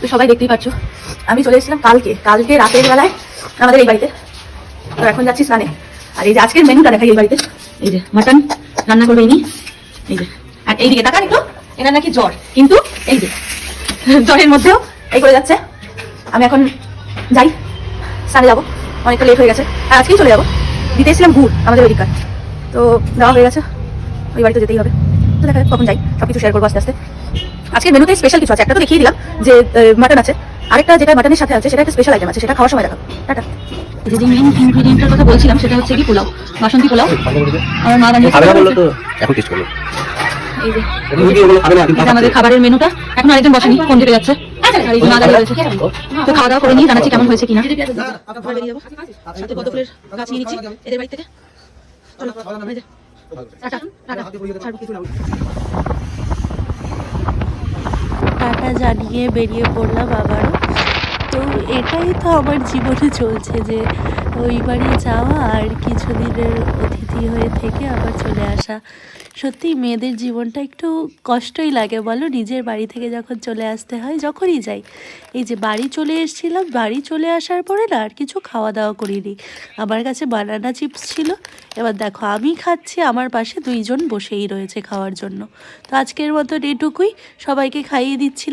তো সবাই দেখতেই পাচ্ছ আমি চলে এসেছিলাম কালকে রাতের বেলায় আমাদের এই বাড়িতে। তো এখন যাচ্ছি স্নানে। আর এই যে আজকের মেনুটা দেখাই এই বাড়িতে, এই যে মাটন রান্না করবে ইনি, এই যে। আর এইদিকে তাকান একটু, এনার নাকি জ্বর, কিন্তু এই যে জ্বরের মধ্যেও এই করে যাচ্ছে। আমি এখন যাই, স্নানে যাবো, অনেকটা লেট হয়ে গেছে। আর আজকেই চলে যাবো, দিতে এসেছিলাম গুড় আমাদের ওইদিককার, তো দেওয়া হয়ে গেছে, ওই বাড়িতে যেতেই হবে। তো দেখা যাক কখন যাই, সব কিছু শেয়ার করবো আস্তে আস্তে। আজকের মেনুতে স্পেশাল কিছু আছে, একটা তো দেখিয়ে দিলাম যে মাটন আছে, আরেকটা যেটা মাটনের সাথে আছে সেটা একটা স্পেশাল আইটেম আছে, সেটা খাওয়ার সময় দেখাবো। টাটা। যে মেইন ইনগ্রিডিয়েন্টের কথা বলছিলাম সেটা হচ্ছে কি পোলাও, বাসন্তী পোলাও। আমার মা বানিয়েছে। এই যে এটা আমাদের খাবারের মেনুটা। এখন আরেকজন বসেনি, ফোন দিতে যাচ্ছে। আর এই যে মা দাঁড়িয়ে রয়েছে। তো খাওয়া দাওয়া করে নিয়ে জানাচ্ছি কেমন হয়েছে কিনা। সাথে পদ্ম ফুলের গাছ নিয়ে নিচ্ছি এদের বাড়ি থেকে। চলো, এই যে টাটা টাটা টাটা জানিয়ে বেরিয়ে পড়লাম আবারও। তো এটাই তো আমার জীবনে চলছে, যে ওই বাড়ি যাওয়া আর কিছুদিনের অতিথি হয়ে থেকে আবার চলে আসা। সত্যি মেয়েদের জীবনটা একটু কষ্টই লাগে বলো, নিজের বাড়ি থেকে যখন চলে আসতে হয়। যখনই যাই, এই যে বাড়ি চলে এসেছিলাম, বাড়ি চলে আসার পরে না আর কিছু খাওয়া দাওয়া করিনি। আমার কাছে বানানা চিপস ছিল, এবার দেখো আমি খাচ্ছি, আমার পাশে দুইজন বসেই রয়েছে খাওয়ার জন্য। তো আজকের মতো এটুকুই, সবাইকে খাইয়ে দিচ্ছিলাম।